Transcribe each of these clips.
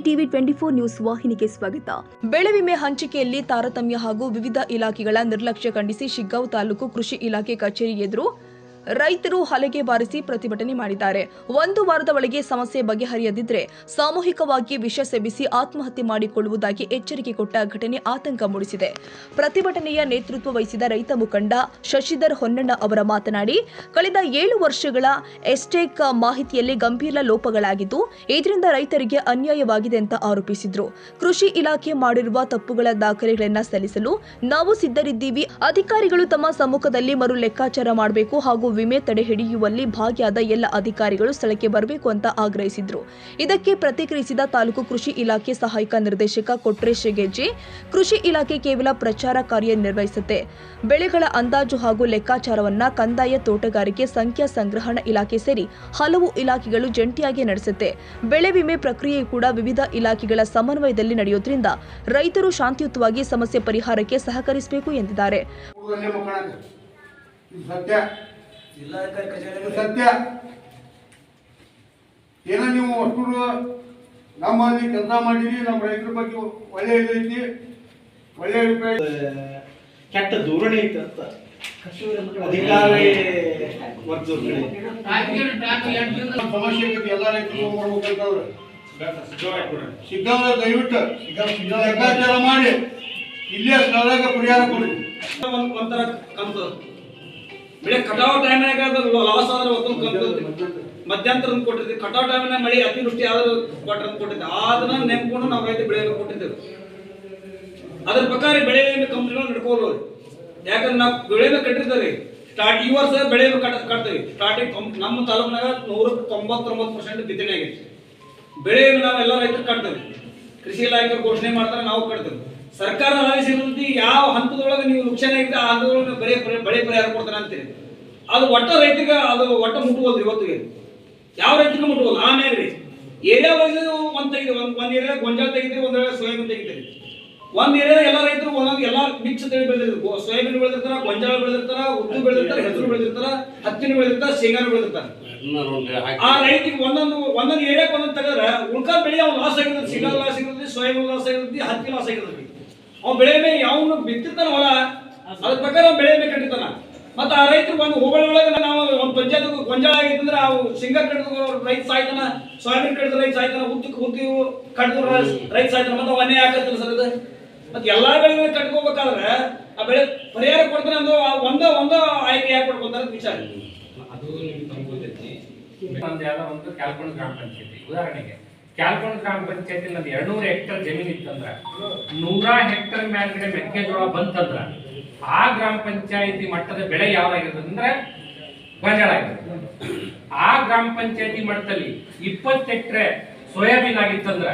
TV 24 news ವಾಹಿನಿಗೆ ಸ್ವಾಗತ. ಬೆಳೆ ವಿಮೆ ಹಂಚಿಕೆಯಲ್ಲಿ ತಾರತಮ್ಯ ಹಾಗೂ ವಿವಿಧ ಇಲಾಖೆಗಳ ನಿರ್ಲಕ್ಷ್ಯ ಖಂಡಿಸಿ ಶಿಗ್ಗಾಂವ್ ತಾಲೂಕು ಕೃಷಿ ಇಲಾಖೆ ಕಚೇರಿ ಎದುರು ರೈತರು ಹಲಗೆ ಬಾರಿಸಿ ಪ್ರತಿಭಟನೆ ಮಾಡಿದ್ದಾರೆ. ಒಂದು ವಾರದ ಒಳಗೆ ಸಮಸ್ಯೆ ಬಗೆಹರಿಯದಿದ್ದರೆ ಸಾಮೂಹಿಕವಾಗಿ ವಿಷ ಸೇವಿಸಿ ಆತ್ಮಹತ್ಯೆ ಮಾಡಿಕೊಳ್ಳುವುದಾಗಿ ಎಚ್ಚರಿಕೆ ಕೊಟ್ಟ ಘಟನೆ ಆತಂಕ ಮೂಡಿಸಿದೆ. ಪ್ರತಿಭಟನೆಯ ನೇತೃತ್ವ ವಹಿಸಿದ ರೈತ ಮುಖಂಡ ಶಶಿಧರ್ ಹೊನ್ನಣ್ಣ ಅವರ ಮಾತನಾಡಿ, ಕಳೆದ 7 ವರ್ಷಗಳ ಎಸ್ಟೇಕ್ ಮಾಹಿತಿಯಲ್ಲಿ ಗಂಭೀರ ಲೋಪಗಳಾಗಿದ್ದು, ಇದರಿಂದ ರೈತರಿಗೆ ಅನ್ಯಾಯವಾಗಿದೆ ಅಂತ ಆರೋಪಿಸಿದರು. ಕೃಷಿ ಇಲಾಖೆ ಮಾಡಿರುವ ತಪ್ಪುಗಳ ದಾಖಲೆಗಳನ್ನು ಸಲ್ಲಿಸಲು ನಾವು ಸಿದ್ಧರಿದ್ದೀವಿ. ಅಧಿಕಾರಿಗಳು ತಮ್ಮ ಸಮ್ಮುಖದಲ್ಲಿ ಮರು ಲೆಕ್ಕಾಚಾರ ಮಾಡಬೇಕು ಹಾಗೂ ವಿಮೆ ತಡೆ ಹಿಡಿಯುವಲ್ಲಿ ಭಾಗಿಯಾದ ಎಲ್ಲ ಅಧಿಕಾರಿಗಳು ಸ್ಥಳಕ್ಕೆ ಬರಬೇಕು ಅಂತ ಆಗ್ರಹಿಸಿದ್ರು. ಇದಕ್ಕೆ ಪ್ರತಿಕ್ರಿಯಿಸಿದ ತಾಲೂಕು ಕೃಷಿ ಇಲಾಖೆ ಸಹಾಯಕ ನಿರ್ದೇಶಕ ಕೊಟ್ರೇಶ್ ಗೆಜ್ಜೆ, ಕೃಷಿ ಇಲಾಖೆ ಕೇವಲ ಪ್ರಚಾರ ಕಾರ್ಯ ನಿರ್ವಹಿಸುತ್ತೆ. ಬೆಳೆಗಳ ಅಂದಾಜು ಹಾಗೂ ಲೆಕ್ಕಾಚಾರವನ್ನ ಕಂದಾಯ, ತೋಟಗಾರಿಕೆ, ಸಂಖ್ಯಾ ಸಂಗ್ರಹಣಾ ಇಲಾಖೆ ಸೇರಿ ಹಲವು ಇಲಾಖೆಗಳು ಜಂಟಿಯಾಗಿ ನಡೆಸುತ್ತೆ. ಬೆಳೆ ವಿಮೆ ಪ್ರಕ್ರಿಯೆ ಕೂಡ ವಿವಿಧ ಇಲಾಖೆಗಳ ಸಮನ್ವಯದಲ್ಲಿ ನಡೆಯುವುದರಿಂದ ರೈತರು ಶಾಂತಿಯುತವಾಗಿ ಸಮಸ್ಯೆ ಪರಿಹಾರಕ್ಕೆ ಸಹಕರಿಸಬೇಕು ಎಂದಿದ್ದಾರೆ. ಸತ್ಯ ಏನೋ ನೀವು ಅಷ್ಟು ನಮ್ಮಲ್ಲಿ ಕೆಲಸ ಮಾಡಿರಿ, ನಮ್ಮ ರೈತರ ಬಗ್ಗೆ ಒಳ್ಳೆ ಇದೈತಿ, ಒಳ್ಳೆ ಅಭಿಪ್ರಾಯ, ಕೆಟ್ಟ ಧೋರಣೆ ಐತೆ ಅಂತ ಅಧಿಕಾರಿ ಸಮಸ್ಯೆ ಎಲ್ಲ ರೈತರು ಮಾಡ್ಬೇಕಂತವ್ರೆ. ಸಿಗ್ಗಾಂವ ದಯವಿಟ್ಟು ಲೆಕ್ಕಾಚಾರ ಮಾಡಿ ಇಲ್ಲೇ ಸ್ಥಳದಾಗ ಪರಿಹಾರ ಕೊಡಿ. ಒಂಥರ ಕಂತು ಬೆಳೆ ಕಟಾವ್ ಟೈಮ್ನಾಗ ಲಾಸ್ ಆದ್ರೆ ಒತ್ತೊಂದು ಕಂತು ಮಧ್ಯಂತರ ಕೊಟ್ಟಿದ್ವಿ. ಕಟಾವ್ ಟೈಮ್ನಾಗ ಮಳೆ ಅತಿವೃಷ್ಟಿ ಆದ್ರೂ ಕೊಟ್ಟಿದ್ದೆ, ಅದನ್ನ ನೆನ್ಕೊಂಡು ನಾವು ರೈತ ಬೆಳೆ ಕೊಟ್ಟಿದ್ದೇವೆ. ಅದ್ರ ಪ್ರಕಾರ ಬೆಳೆ ವಿಮೆ ಕಂಪ್ನಿಗಳು ನಡ್ಕೋರು. ಯಾಕಂದ್ರೆ ನಾವು ಬೆಳೆ ಕಟ್ಟಿರ್ತೀವಿ. ಈ ವರ್ಷ ಬೆಳೆ ಕಟ್ತೀವಿ. ಸ್ಟಾರ್ಟಿಂಗ್ ನಮ್ಮ ತಾಲೂಕಿನಾಗ 199% ಬಿತ್ತನೆ ಆಗೈತಿ. ಬೆಳೆ ವಿಮೆ ನಾವು ಎಲ್ಲ ರೈತರು ಕಟ್ತೇವೆ. ಕೃಷಿ ಇಲಾಖೆ ಘೋಷಣೆ ಮಾಡ್ತಾರೆ, ನಾವು ಕಟ್ತೇವೆ. ಸರ್ಕಾರ ಆದೇಶಿಸಿ ಯಾವ ಹಂತದೊಳಗೆ ನೀವು ನುಕ್ಸಾನ ಆಗಿದೆ ಆ ಹಂತದೊಳಗೆ ಬೆಳೆ ಪರಿಹಾರ ಕೊಡ್ತಾನೆ ಅಂತೀರಿ. ಅದು ಒಟ್ಟ ರೈತರಿಗೆ ಅದು ಒಟ್ಟ ಮುಟ್ಟುವಲ್ರಿ. ಇವತ್ತಿಗೆ ಯಾವ ರೈತರಿಗೆ ಮುಟ್ಟುವಲ್ಲ. ಆಮೇಲೆ ರೀ ಏರಿಯಾ ವೈಸ್ ಒಂದ್ ಏರಿಯಾ ಗೊಂಜಾಳ ತೆಗಿತೀರಿ, ಒಂದ್ ಏರಿಯಾ ಸೋಯಾಬೀನ್ ತೆಗಿತೀರಿ. ಒಂದ್ ಏರಿಯಾ ಎಲ್ಲ ರೈತರು ಒಂದೊಂದು ಎಲ್ಲ ಮಿಕ್ಸ್ ತೆಗಿ ಬೆಳೆದಿರ್ತಾರೆ. ಸೋಯಾಬೀನ್ ಬೆಳೆದಿರ್ತಾರ, ಗೊಂಜಾಳ ಬೆಳೆದಿರ್ತಾರ, ಉದ್ದು ಬೆಳೆದಿರ್ತಾರ, ಹೆಸರು ಬೆಳೆದಿರ್ತಾರ, ಹತ್ತಿನ ಬೆಳೆದಿರ್ತಾರ, ಶೇಂಗಾನು ಬೆಳೆದಿರ್ತಾರ. ಆ ರೈತಿಗೆ ಒಂದೊಂದು ಏರಿಯಾಕ್ಕೆ ಒಂದೊಂದು ತೆಗೆದ್ರೆ ಉಳ್ಕಾದ ಬೆಳೆ ಅವ್ನು ಲಾಸ್ ಆಗಿರ್ತದೆ. ಶೇಂಗಾ ಲಾಸ್ ಆಗಿರ್ತದೆ, ಸೋಯಾಬೀನ್ ಲಾಸ್ ಆಗಿರ್ತದೆ, ಹತ್ತಿ ಲಾಸ್ ಆಗಿರ್ತದೆ. ಅವ್ನು ಬೆಳೆ ಮೇಲೆ ಯಾವನು ಬಿತ್ತಿರ್ತಾನ ಹೊಲ ಅದ್ರ ಪ್ರಕಾರ ಅವ್ನು ಬೆಳೆ ಮೇಲೆ ಕಟ್ಟಿರ್ತಾನ. ಮತ್ತೆ ಆ ರೈತರು ಒಂದು ಹೋಬಳಿ ಒಳಗೆ ನಾವು ಒಂದು ಪಂಚಾಯತ್ ಗೊಂಜಾಳ ಆಗಿತ್ತಂದ್ರೆ ಅವು ಶೇಂಗಾ ಕಟ್ಟಿದ್ರು ರೈತ ಸಾಯ್ತಾನ, ಸೋಯಾಬೀನ್ ಕಟ್ಟಿದ್ರೆ ರೈತ ಸಾಯ್ತಾನ, ಹುತ್ತಿ ಕಟ್ಟಿದ್ರು ರೈತ ಸಾಯ್ತಾನ. ಮತ್ತೆ ಅವನ್ನೇ ಯಾಕತ್ತಲ್ಲ ಸರ್ ಇದು. ಮತ್ತೆ ಎಲ್ಲಾ ಬೆಳೆಗಳನ್ನ ಕಟ್ಕೋಬೇಕಾದ್ರೆ ಆ ಬೆಳೆ ಪರಿಹಾರ ಕೊಡ್ತಾನೆ ಅಂದ್ರೆ ಒಂದ ಆಯ್ಕೆ ಯಾಕೆ ಕೊಡ್ಕೊಂತಾರೆ ವಿಚಾರ. ಅದು ನಿಮ್ಗೆ ತಂಗೋದೈತಿ. ಯಾವ್ದೋ ಒಂದು ಕ್ಯಾಲ್ಕೋಣ ಗ್ರಾಮ ಪಂಚಾಯತಿ ಉದಾಹರಣೆಗೆ, ಕ್ಯಾಲ್ಕೋಣ ಗ್ರಾಮ ಪಂಚಾಯತಿ ನಮ್ದು 200 ಹೆಕ್ಟರ್ ಜಮೀನು ಇತ್ತಂದ್ರ 100 ಹೆಕ್ಟರ್ ಮೇಲ್ಗಡೆ ಮೆಕ್ಕೆಜೋಳ ಬಂತಂದ್ರ ಆ ಗ್ರಾಮ ಪಂಚಾಯತಿ ಮಟ್ಟದ ಬೆಳೆ ಯಾವ್ದಾಗಿರ್ತದೆ ಅಂದ್ರೆ ಗೊಂಜಾಳ ಆಗಿರ್ತದೆ. ಆ ಗ್ರಾಮ ಪಂಚಾಯತಿ ಮಟ್ಟದಲ್ಲಿ 20 ಹೆಕ್ಟರ್ ಸೋಯಾಬೀನ್ ಆಗಿತ್ತಂದ್ರ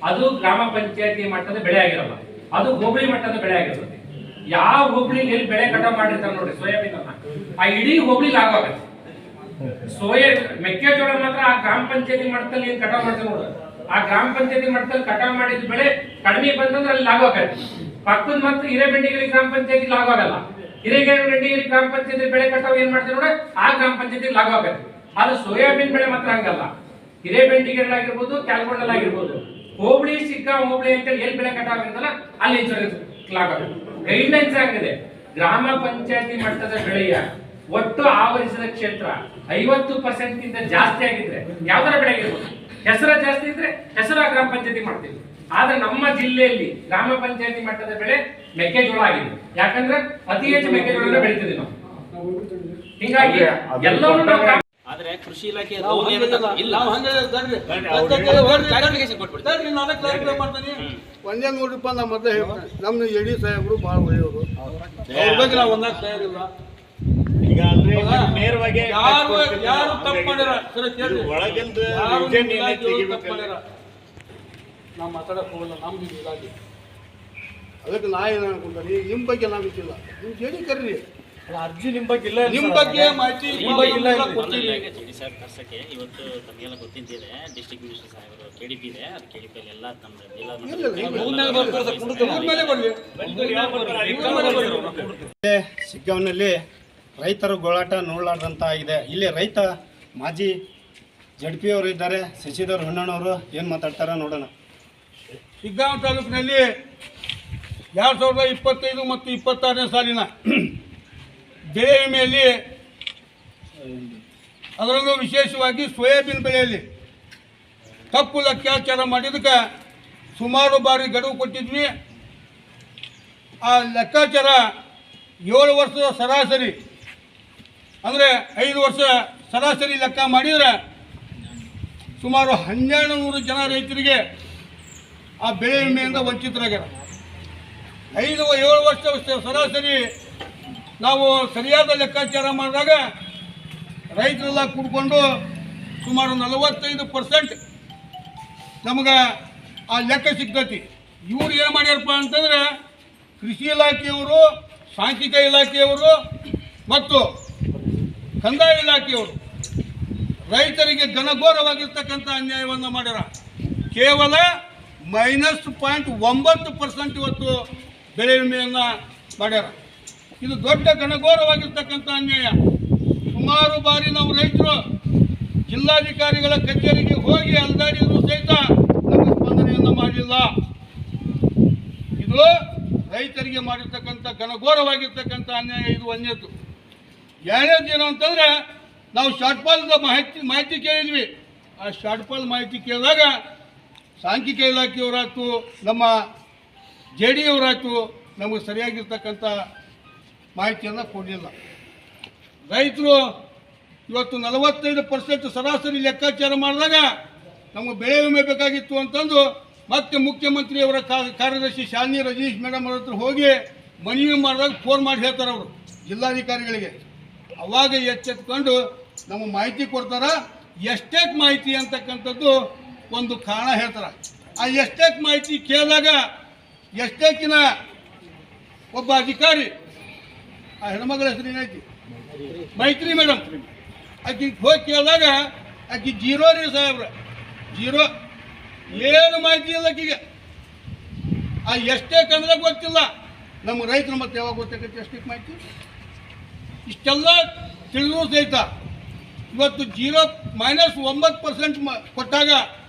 ಅದು ಗ್ರಾಮ ಪಂಚಾಯತಿ ಮಟ್ಟದ ಬೆಳೆ ಆಗಿರಲ್ಲ, ಅದು ಹೋಬಳಿ ಮಟ್ಟದ ಬೆಳೆ ಆಗಿರ್ತದೆ. ಯಾವ ಹೋಬಳಿಗೆ ಎಲ್ಲಿ ಬೆಳೆ ಕಟಾವ್ ಮಾಡಿರ್ತಾರೆ ನೋಡ್ರಿ ಸೋಯಾಬೀನ್ ಅನ್ನ, ಆ ಇಡೀ ಹೋಬಳಿ ಲಾಭ ಆಗತ್ತೆ. ಮೆಕ್ಕೆಜೋಳ ಮಾತ್ರ ಆ ಗ್ರಾಮ ಪಂಚಾಯತಿ ಮಟ್ಟದಲ್ಲಿ ಏನ್ ಕಟಾವ್ ಮಾಡ್ತಾರೆ ನೋಡ್ರಿ, ಆ ಗ್ರಾಮ ಪಂಚಾಯತಿ ಮಟ್ಟದಲ್ಲಿ ಕಟಾವ್ ಮಾಡಿದ ಬೆಳೆ ಕಡಿಮೆ ಬಂದಂದ್ರೆ ಅಲ್ಲಿ ಲಾಭ ಆಗತ್ತೆ. ಪಕ್ಕದ ಮತ್ತು ಹಿರೇಬೆಂಡಿಗೇರಿ ಗ್ರಾಮ ಪಂಚಾಯತಿ ಲಾಭ ಆಗಲ್ಲ. ಹಿರೇಬೆಂಡಿಗೇರಿ ಗ್ರಾಮ ಪಂಚಾಯತಿ ಬೆಳೆ ಕಟಾವ್ ಏನ್ ಮಾಡ್ತಾರೆ ನೋಡ್ರಿ, ಆ ಗ್ರಾಮ ಪಂಚಾಯತಿ ಲಾಭ ಆಗತ್ತೆ. ಆದ್ರೆ ಸೋಯಾಬೀನ್ ಬೆಳೆ ಮಾತ್ರ ಹಂಗಲ್ಲ. ಹಿರೇಬೆಂಡಿಗೇರಿ ಆಗಿರ್ಬೋದು, ಕ್ಯಾಲ್ಕೋಣಲ್ ಆಗಿರ್ಬೋದು, ಹೋಬಳಿ ಶಿಗ್ಗಾಂವ್ ಹೋಬಳಿ ಅಂತೇಳಿ ಎಲ್ಲಿ ಬೆಳೆ ಕಟಾವ್ ಆಗಿರ್ತಲ್ಲ ಅಲ್ಲಿ ಇನ್ಶೂರೆನ್ಸ್ ಲಾಭ ಆಗುತ್ತೆ. ಗೈಡ್ ಲೈನ್ಸ್ ಆಗಿದೆ. ಗ್ರಾಮ ಪಂಚಾಯತಿ ಮಟ್ಟದ ಬೆಳೆಯ ಒಟ್ಟು ಆವರಿಸಿದ ಕ್ಷೇತ್ರ 50% ಗಿಂತ ಜಾಸ್ತಿ ಆಗಿದ್ರೆ ಯಾವ್ದಾರ ಬೆಳೆ ಆಗಿರ್ಬೋದು, ಹೆಸರ ಜಾಸ್ತಿ ಇದ್ರೆ ಹೆಸರ ಗ್ರಾಮ ಪಂಚಾಯತಿ ಮಾಡ್ತೀವಿ. ಆದ್ರೆ ನಮ್ಮ ಜಿಲ್ಲೆಯಲ್ಲಿ ಗ್ರಾಮ ಪಂಚಾಯತಿ ಮಟ್ಟದ ಬೆಳೆ ಮೆಕ್ಕೆಜೋಳ ಆಗಿದೆ. ಯಾಕಂದ್ರೆ ಅತಿ ಹೆಚ್ಚು ಮೆಕ್ಕೆಜೋಳ ಬೆಳಿತೀವಿ ನಾವು. ಹಿಂಗಾಗಿ ಎಲ್ಲವನ್ನೂ ನಾವು ಆದ್ರೆ ಕೃಷಿ ಇಲಾಖೆ ಒಂದೇ ನೋಡ್ರಿಪ್ಪ. ನಮ್ಮ ಮೊದಲೇ ಹೇಳ್ತಾರೆ ನಮ್ಮ ಎಡಿ ಸಾಹೇಬರು ಭಾಳ ಒಳ್ಳೆಯವರು, ಅವ್ರ ಬಗ್ಗೆ ನಾವು ಒಂದಾಗ ತಯಾರಿಲ್ಲ. ಯಾರು ತಪ್ಪು ಮಾಡ್ಯಾರ ನಾವು ಮಾತಾಡಕ್ ಹೋಗಲ್ಲ. ನಮ್ದು ಇಲಾಖೆ ಅದಕ್ಕೆ ನಾ ಏನು ಅನ್ಕೊಂಡ್ರಿ, ನಿಮ್ಮ ಬಗ್ಗೆ ನಾವು ಇದ್ದಿಲ್ಲ, ನೀವು ಜೇಡಿ ಕರ್ರಿ ಅರ್ಜಿ ನಿಮ್ಮ ಬಗ್ಗೆ ಇಲ್ಲ, ನಿಮ್ಮ ಬಗ್ಗೆ ಮಾಹಿತಿ ಕರ್ಸಕ್ಕೆ ಇವತ್ತು ತಮಗೆಲ್ಲ ಗೊತ್ತಿದ್ದಿದೆ. ಡಿಸ್ಟ್ರಿಕ್ಟ್ ಮಿನಿಸ್ಟರ್ ಸಾಹೇಬರು KDP ಇದೆ, ಅದು KDP ಎಲ್ಲ ನಮ್ಮ ಶಿಗ್ಗಾಂವ್ನಲ್ಲಿ ರೈತರ ಗೋಳಾಟ ನೋಡಲಾರ್ದಂತ ಆಗಿದೆ. ಇಲ್ಲಿ ರೈತ ಮಾಜಿ ZP ಅವರು ಇದ್ದಾರೆ, ಶಶಿಧರ್ ಹೊನ್ನಣ್ಣವರು ಏನು ಮಾತಾಡ್ತಾರ ನೋಡೋಣ. ಶಿಗ್ಗಾಂವ ತಾಲೂಕಿನಲ್ಲಿ 2025 ಮತ್ತು 26ನೇ ಸಾಲಿನ ಬೆಳೆ ವಿಮೆಯಲ್ಲಿ ಅದರಲ್ಲೂ ವಿಶೇಷವಾಗಿ ಸೋಯಾಬೀನ್ ಬೆಳೆಯಲ್ಲಿ ತಪ್ಪು ಲೆಕ್ಕಾಚಾರ ಮಾಡಿದ್ದಕ್ಕೆ ಸುಮಾರು ಬಾರಿ ಗಡುವು ಕೊಟ್ಟಿದ್ವಿ. ಆ ಲೆಕ್ಕಾಚಾರ 7 ವರ್ಷದ ಸರಾಸರಿ ಅಂದರೆ 5 ವರ್ಷ ಸರಾಸರಿ ಲೆಕ್ಕ ಮಾಡಿದರೆ ಸುಮಾರು 1200 ಜನ ರೈತರಿಗೆ ಆ ಬೆಳೆ ವಿಮೆಯಿಂದ ವಂಚಿತರಾಗ್ಯಾರ. 7 ವರ್ಷ ಸರಾಸರಿ ನಾವು ಸರಿಯಾದ ಲೆಕ್ಕಾಚಾರ ಮಾಡಿದಾಗ ರೈತರೆಲ್ಲ ಕೂಡ್ಕೊಂಡು ಸುಮಾರು 45% ನಮಗೆ ಆ ಲೆಕ್ಕ ಸಿಗ್ತೈತಿ. ಇವ್ರು ಏನು ಮಾಡ್ಯಾರಪ್ಪ ಅಂತಂದ್ರೆ ಕೃಷಿ ಇಲಾಖೆಯವರು, ಸಾಂಖ್ಯಿಕ ಇಲಾಖೆಯವರು ಮತ್ತು ಕಂದಾಯ ಇಲಾಖೆಯವರು ರೈತರಿಗೆ ಘನಘೋರವಾಗಿರ್ತಕ್ಕಂಥ ಅನ್ಯಾಯವನ್ನು ಮಾಡ್ಯಾರ. ಕೇವಲ -0.9% ಇವತ್ತು ಬೆಳೆ ವಿಮೆಯನ್ನು ಮಾಡ್ಯಾರ. ಇದು ದೊಡ್ಡ ಘನಘೋರವಾಗಿರ್ತಕ್ಕಂಥ ಅನ್ಯಾಯ. ಸುಮಾರು ಬಾರಿ ನಾವು ರೈತರು ಜಿಲ್ಲಾಧಿಕಾರಿಗಳ ಕಚೇರಿಗೆ ಹೋಗಿ ಅಲ್ದಾಡಿದ್ರು ಸಹಿತ ನಮಗೆ ಸ್ಪಂದನೆಯನ್ನು ಮಾಡಲಿಲ್ಲ. ಇದು ರೈತರಿಗೆ ಮಾಡಿರ್ತಕ್ಕಂಥ ಘನಘೋರವಾಗಿರ್ತಕ್ಕಂಥ ಅನ್ಯಾಯ. ಇದು ಒಂದನೇದು. ಎರಡನೇದು ಏನು ಅಂತಂದರೆ ನಾವು ಶಾರ್ಟ್ಫಾಲ್ದ ಮಾಹಿತಿ ಕೇಳಿದ್ವಿ. ಆ ಶಾರ್ಟ್ಫಾಲ್ ಮಾಹಿತಿ ಕೇಳಿದಾಗ ಸಾಂಖ್ಯಿಕ ಇಲಾಖೆಯವರಾಯ್ತು, ನಮ್ಮ JD ಅವರಾಯ್ತು, ನಮಗೆ ಸರಿಯಾಗಿರ್ತಕ್ಕಂಥ ಮಾಹಿತಿಯನ್ನು ಕೊಡಲಿಲ್ಲ. ರೈತರು ಇವತ್ತು 45% ಸರಾಸರಿ ಲೆಕ್ಕಾಚಾರ ಮಾಡಿದಾಗ ನಮಗೆ ಬೆಳೆ ವಿಮೆ ಬೇಕಾಗಿತ್ತು ಅಂತಂದು ಮತ್ತೆ ಮುಖ್ಯಮಂತ್ರಿಯವರ ಕಾರ್ಯದರ್ಶಿ ಶಾಲಿನಿ ರಜನೀಶ್ ಮೇಡಮ್ ಅವ್ರ ಹತ್ರ ಹೋಗಿ ಮನವಿ ಮಾಡಿದಾಗ ಫೋನ್ ಮಾಡಿ ಹೇಳ್ತಾರೆ ಅವರು ಜಿಲ್ಲಾಧಿಕಾರಿಗಳಿಗೆ. ಅವಾಗ ಎಚ್ಚೆತ್ಕೊಂಡು ನಮಗೆ ಮಾಹಿತಿ ಕೊಡ್ತಾರೆ. ಎಸ್ಟೇಟ್ ಮಾಹಿತಿ ಅಂತಕ್ಕಂಥದ್ದು ಒಂದು ಕಾರಣ ಹೇಳ್ತಾರೆ. ಆ ಎಸ್ಟೇಟ್ ಮಾಹಿತಿ ಕೇಳಿದಾಗ ಎಸ್ಟೇಟಿನ ಒಬ್ಬ ಅಧಿಕಾರಿ, ಆ ಹೆಣ್ಮಗಳ ಹೆಸರು ಏನೈತಿ, ಮೈತ್ರಿ ಮೇಡಮ್, ಆಕೆ ಹೋಗಿ ಕೇಳಿದಾಗ ಆಕೆ 0 ರೀ ಸಾಹೇಬ್ರ, 0, ಏನು ಮಾಹಿತಿ ಇಲ್ಲ ಆಕೆಗೆ. ಆ ಎಸ್ಟೇಟ್ ಅಂದ್ರೆ ಗೊತ್ತಿಲ್ಲ. ನಮ್ಮ ರೈತರು ಮತ್ತೆ ಯಾವಾಗ ಗೊತ್ತಾಗತ್ತೆ ಎಸ್ಟೇಟ್ ಮಾಹಿತಿ? ಇಷ್ಟೆಲ್ಲ ತಿಳಿದು ಸಹಿತ ಇವತ್ತು -9% ಕೊಟ್ಟಾಗ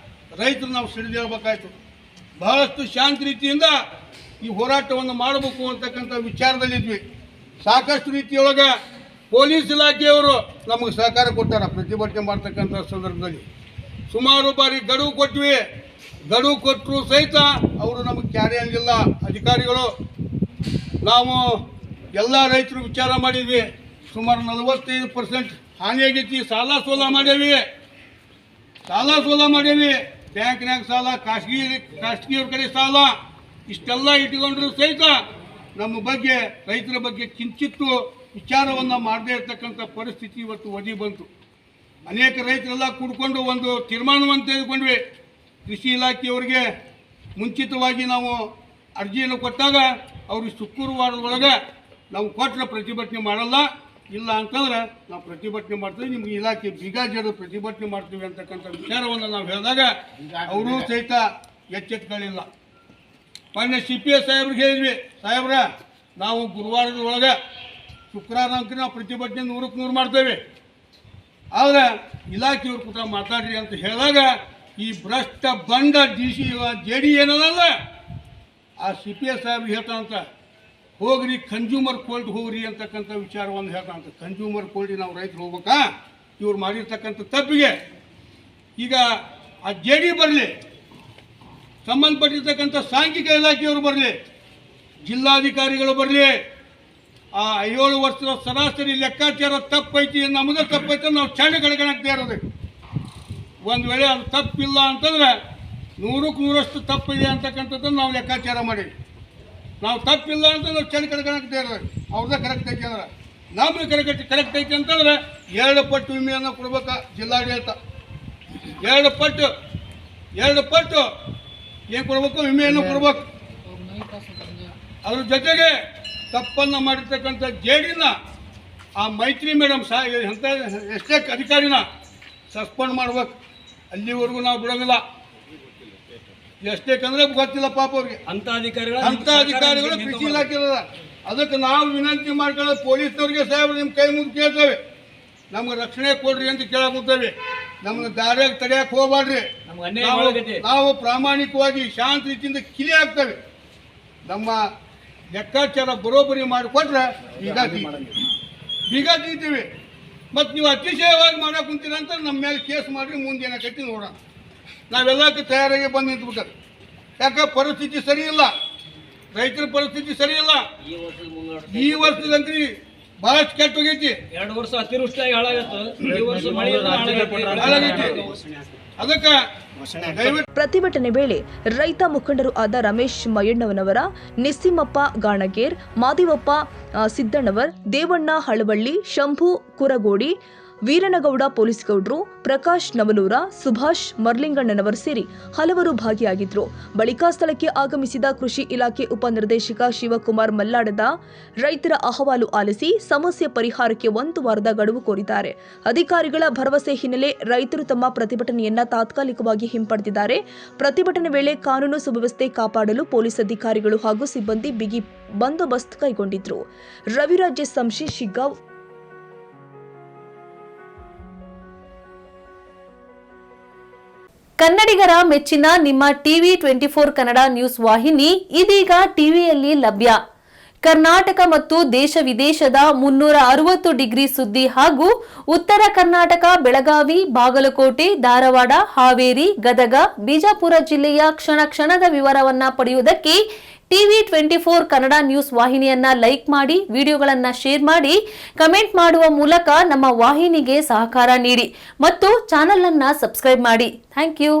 ರೈತರು ನಾವು ಸಿಡಿದೇಳಬೇಕಾಯ್ತು. ಬಹಳಷ್ಟು ಶಾಂತ ರೀತಿಯಿಂದ ಈ ಹೋರಾಟವನ್ನು ಮಾಡಬೇಕು ಅಂತಕ್ಕಂಥ ವಿಚಾರದಲ್ಲಿದ್ವಿ. ಸಾಕಷ್ಟು ರೀತಿಯೊಳಗೆ ಪೊಲೀಸ್ ಇಲಾಖೆಯವರು ನಮಗೆ ಸಹಕಾರ ಕೊಟ್ಟಾರ. ಪ್ರತಿಭಟನೆ ಮಾಡ್ತಕ್ಕಂಥ ಸಂದರ್ಭದಲ್ಲಿ ಸುಮಾರು ಬಾರಿ ಗಡುವು ಕೊಟ್ವಿ. ಗಡುವು ಕೊಟ್ಟರು ಸಹಿತ ಅವರು ನಮಗೆ ಕ್ಯಾರಿ ಆಗಿಲ್ಲ ಅಧಿಕಾರಿಗಳು. ನಾವು ಎಲ್ಲ ರೈತರು ವಿಚಾರ ಮಾಡಿದ್ವಿ. ಸುಮಾರು 45% ಹಾನಿಯಾಗೈತಿ. ಸಾಲ ಸೋಲ ಮಾಡೇವಿ, ಬ್ಯಾಂಕ್ನಾಗ ಸಾಲ, ಖಾಸಗಿಯವ್ರ ಕಡೆ ಸಾಲ, ಇಷ್ಟೆಲ್ಲ ಇಟ್ಕೊಂಡ್ರು ಸಹಿತ ನಮ್ಮ ಬಗ್ಗೆ, ರೈತರ ಬಗ್ಗೆ ಕಿಂಚಿತ್ತು ವಿಚಾರವನ್ನು ಮಾಡದೇ ಇರತಕ್ಕಂಥ ಪರಿಸ್ಥಿತಿ ಇವತ್ತು ಒದಗಿ ಬಂತು. ಅನೇಕ ರೈತರೆಲ್ಲ ಕೂಡ್ಕೊಂಡು ಒಂದು ತೀರ್ಮಾನವನ್ನು ತೆಗೆದುಕೊಂಡ್ವಿ. ಕೃಷಿ ಇಲಾಖೆಯವರಿಗೆ ಮುಂಚಿತವಾಗಿ ನಾವು ಅರ್ಜಿಯನ್ನು ಕೊಟ್ಟಾಗ ಅವ್ರಿಗೆ ಶುಕ್ರವಾರದೊಳಗೆ ನಾವು ಕೊಟ್ಟರೆ ಪ್ರತಿಭಟನೆ ಮಾಡಲ್ಲ, ಇಲ್ಲ ಅಂತಂದ್ರೆ ನಾವು ಪ್ರತಿಭಟನೆ ಮಾಡ್ತೀವಿ, ನಿಮ್ಗೆ ಇಲಾಖೆ ಬೀಗ ಜಡಿದು ಪ್ರತಿಭಟನೆ ಮಾಡ್ತೀವಿ ಅಂತಕ್ಕಂಥ ವಿಚಾರವನ್ನು ನಾವು ಹೇಳಿದಾಗ ಅವರು ಸಹಿತ ಎಚ್ಚೆತ್ತುಗಳಿಲ್ಲ. ಮೊನ್ನೆ CPS ಸಾಹೇಬ್ರಿಗೆ ಹೇಳಿದ್ವಿ, ಸಾಹೇಬ್ರ ನಾವು ಗುರುವಾರದೊಳಗೆ ಶುಕ್ರವಾರ ಅಂಕ ನಾವು ಪ್ರತಿಭಟನೆ 100ಕ್ಕೆ 100 ಮಾಡ್ತೇವೆ, ಆದರೆ ಇಲಾಖೆಯವ್ರ ಕೂಡ ಮಾತಾಡ್ರಿ ಅಂತ ಹೇಳಿದಾಗ ಈ ಭ್ರಷ್ಟ ಬಂಡ JD ಏನದಲ್ಲ ಆ CPS ಸಾಹೇಬ್ರಿಗೆ ಹೇಳ್ತಾನಂತ, ಹೋಗ್ರಿ ಕನ್ಸ್ಯೂಮರ್ ಕೋರ್ಟ್ ಹೋಗ್ರಿ ಅಂತಕ್ಕಂಥ ವಿಚಾರವನ್ನು ಹೇಳ್ತಾನಂತ. ಕನ್ಸ್ಯೂಮರ್ ಕೋರ್ಟಿಗೆ ನಾವು ರೈತರು ಹೋಗ್ಬೇಕಾ? ಇವ್ರು ಮಾಡಿರ್ತಕ್ಕಂಥ ತಪ್ಪಿಗೆ ಈಗ ಆ JD ಬರಲಿ, ಸಂಬಂಧಪಟ್ಟಿರ್ತಕ್ಕಂಥ ಸಾಂಖ್ಯಿಕ ಇಲಾಖೆಯವರು ಬರಲಿ, ಜಿಲ್ಲಾಧಿಕಾರಿಗಳು ಬರಲಿ, ಆ 7 ವರ್ಷದ ಸರಾಸರಿ ಲೆಕ್ಕಾಚಾರ ತಪ್ಪೈತಿ, ನಮಗೆ ತಪ್ಪೈತೆ ನಾವು ಚಂಡ ಕಡ್ಕೊಳಕ್ತಾ ಇರೋದು. ಒಂದು ವೇಳೆ ಅದು ತಪ್ಪಿಲ್ಲ ಅಂತಂದ್ರೆ 100ಕ್ಕೆ 100ರಷ್ಟು ತಪ್ಪಿದೆ ಅಂತಕ್ಕಂಥದ್ದನ್ನು ನಾವು ಲೆಕ್ಕಾಚಾರ ಮಾಡೀವಿ. ನಾವು ತಪ್ಪಿಲ್ಲ ಅಂತ ನಾವು ಚಂಡ ಕಡ್ಕೊಳಕ್ತಾ ಇರೋದು. ಅವ್ರದ್ದೇ ಕರೆಕ್ಟ್ ಐತಿ ಅಂದ್ರೆ ನಮ್ಗೆ ಕರೆಕ್ಟ್ ಐತಿ ಅಂತಂದ್ರೆ 2 ಪಟ್ಟು ವಿಮೆಯನ್ನು ಕೊಡ್ಬೇಕಾ ಜಿಲ್ಲಾಡಳಿತ. 2 ಪಟ್ಟು ಏನು ಕೊಡ್ಬೇಕು? ವಿಮೆಯನ್ನು ಕೊಡ್ಬೇಕು. ಅದ್ರ ಜೊತೆಗೆ ತಪ್ಪನ್ನು ಮಾಡಿರ್ತಕ್ಕಂಥ JDನ ಆ ಮೈತ್ರಿ ಮೇಡಮ್ ಎಂಥ ಎಷ್ಟೇ ಅಧಿಕಾರಿನ ಸಸ್ಪೆಂಡ್ ಮಾಡ್ಬೇಕು. ಅಲ್ಲಿವರೆಗೂ ನಾವು ಬಿಡೋಂಗಿಲ್ಲ. ಎಷ್ಟೇಕಂದ್ರೆ ಗೊತ್ತಿಲ್ಲ ಪಾಪ ಅವ್ರಿಗೆ. ಅಂಥ ಅಧಿಕಾರಿಗಳು ಕೃಷಿ ಇಲಾಖೆ ಅದ. ಅದಕ್ಕೆ ನಾವು ವಿನಂತಿ ಮಾಡ್ಕೊಳ್ಳೋದು ಪೊಲೀಸ್ನವ್ರಿಗೆ, ಸಾಹೇಬ್ರು ನಿಮ್ಮ ಕೈ ಮುಗಿದು ಕೇಳ್ತೇವೆ, ನಮ್ಗೆ ರಕ್ಷಣೆ ಕೊಡ್ರಿ ಅಂತ ಕೇಳಾಕುತ್ತೇವೆ. ನಮ್ಮನ್ನ ದಾರ್ಯಾಗ ತಡೆಯಕ್ಕೆ ಹೋಗ್ಬಾರ್ರಿ. ನಮ್ಗೆ ಅನ್ಯಾಯ ನಾವು ಮಾಡಕತ್ತಿ. ನಾವು ಪ್ರಾಮಾಣಿಕವಾಗಿ ಶಾಂತ ರೀತಿಯಿಂದ ಕಿಲಿ ಆಗ್ತೇವೆ. ನಮ್ಮ ಲೆಕ್ಕಾಚಾರ ಬರೋಬ್ಬರಿ ಮಾಡಿಕೊಟ್ರೆ ಬೀಗ ತೆಗಿತೀವಿ. ಮತ್ತು ನೀವು ಅತಿಶಯವಾಗಿ ಮಾಡಕ್ಕೆ ಕುಂತೀರಂತ ನಮ್ಮ ಮೇಲೆ ಕೇಸ್ ಮಾಡಿ ಮುಂದೆ ಏನಾಕೈತಿ ನೋಡೋಣ. ನಾವೆಲ್ಲಕ್ಕೆ ತಯಾರಾಗಿ ಬಂದು ನಿಂತ್ಬಿಟ್ಟಾರೆ. ಯಾಕೆ ಪರಿಸ್ಥಿತಿ ಸರಿ ಇಲ್ಲ, ರೈತರ ಪರಿಸ್ಥಿತಿ ಸರಿ ಇಲ್ಲ. ಈ ವರ್ಷದಂಕ್ರಿ ಬಹಳಷ್ಟು ಕೆಟ್ಟ ಹೋಗೈತಿ. 2 ವರ್ಷ ಅತಿವೃಷ್ಟಿಯಾಗಿ ಹಾಳಾಗತ್ತೆ, ಈ ವರ್ಷ ಮಳೆ ಹಾಳಾಗೈತಿ. ಅದಕ್ಕೆ ದಯವಿಟ್ಟು ಪ್ರತಿಭಟನೆ ವೇಳೆ ರೈತ ಮುಖಂಡರು ಆದ ರಮೇಶ್ ಮಯಣ್ಣವನವರ, ನಿಸ್ಸಿಮಪ್ಪ ಗಾಣಗೇರ್, ಮಾದಿವಪ್ಪ ಸಿದ್ದಣ್ಣವರ್, ದೇವಣ್ಣ ಹಳವಳ್ಳಿ, ಶಂಭು ಕುರಗೋಡಿ, ವೀರನಗೌಡ ಪೊಲೀಸ್ ಗೌಡ್ರು, ಪ್ರಕಾಶ್ ನವಲೂರ, ಸುಭಾಷ್ ಮರ್ಲಿಂಗಣ್ಣನವರ್ ಸೇರಿ ಹಲವರು ಭಾಗಿಯಾಗಿದ್ರು. ಬಳಿಕ ಸ್ಥಳಕ್ಕೆ ಆಗಮಿಸಿದ ಕೃಷಿ ಇಲಾಖೆ ಉಪನಿರ್ದೇಶಕ ಶಿವಕುಮಾರ್ ಮಲ್ಲಾಡದ ರೈತರ ಅಹವಾಲು ಆಲಿಸಿ ಸಮಸ್ಯೆ ಪರಿಹಾರಕ್ಕೆ 1 ವಾರದ ಗಡುವು ಕೋರಿದ್ದಾರೆ. ಅಧಿಕಾರಿಗಳ ಭರವಸೆ ಹಿನ್ನೆಲೆ ರೈತರು ತಮ್ಮ ಪ್ರತಿಭಟನೆಯನ್ನ ತಾತ್ಕಾಲಿಕವಾಗಿ ಹಿಂಪಡೆದಿದ್ದಾರೆ. ಪ್ರತಿಭಟನೆ ವೇಳೆ ಕಾನೂನು ಸುವ್ಯವಸ್ಥೆ ಕಾಪಾಡಲು ಪೊಲೀಸ್ ಅಧಿಕಾರಿಗಳು ಹಾಗೂ ಸಿಬ್ಬಂದಿ ಬಿಗಿ ಬಂದೋಬಸ್ತ್ ಕೈಗೊಂಡಿದ್ರು. ರವಿರಾಜ್ ಸಂಶಿ, ಶಿಗ್ಗಾಂವ್. ಕನ್ನಡಿಗರ ಮೆಚ್ಚಿನ ನಿಮ್ಮ ಟಿವಿ 24 ಕನ್ನಡ ನ್ಯೂಸ್ ವಾಹಿನಿ ಇದೀಗ ಟಿವಿಯಲ್ಲಿ ಲಭ್ಯ. ಕರ್ನಾಟಕ ಮತ್ತು ದೇಶ ವಿದೇಶದ 360 ಡಿಗ್ರಿ ಸುದ್ದಿ ಹಾಗೂ ಉತ್ತರ ಕರ್ನಾಟಕ, ಬೆಳಗಾವಿ, ಬಾಗಲಕೋಟೆ, ಧಾರವಾಡ, ಹಾವೇರಿ, ಗದಗ, ಬಿಜಾಪುರ ಜಿಲ್ಲೆಯ ಕ್ಷಣ ಕ್ಷಣದ ವಿವರವನ್ನ ಪಡೆಯುವುದಕ್ಕೆ ಟಿವಿ 24 ಕನ್ನಡ ನ್ಯೂಸ್ ವಾಹಿನಿಯನ್ನ ಲೈಕ್ ಮಾಡಿ, ವಿಡಿಯೋಗಳನ್ನ ಶೇರ್ ಮಾಡಿ, ಕಮೆಂಟ್ ಮಾಡುವ ಮೂಲಕ ನಮ್ಮ ವಾಹಿನಿಗೆ ಸಹಕಾರ ನೀಡಿ ಮತ್ತು ಚಾನೆಲ್ ಅನ್ನ ಸಬ್ಸ್ಕ್ರೈಬ್ ಮಾಡಿ. Thank you.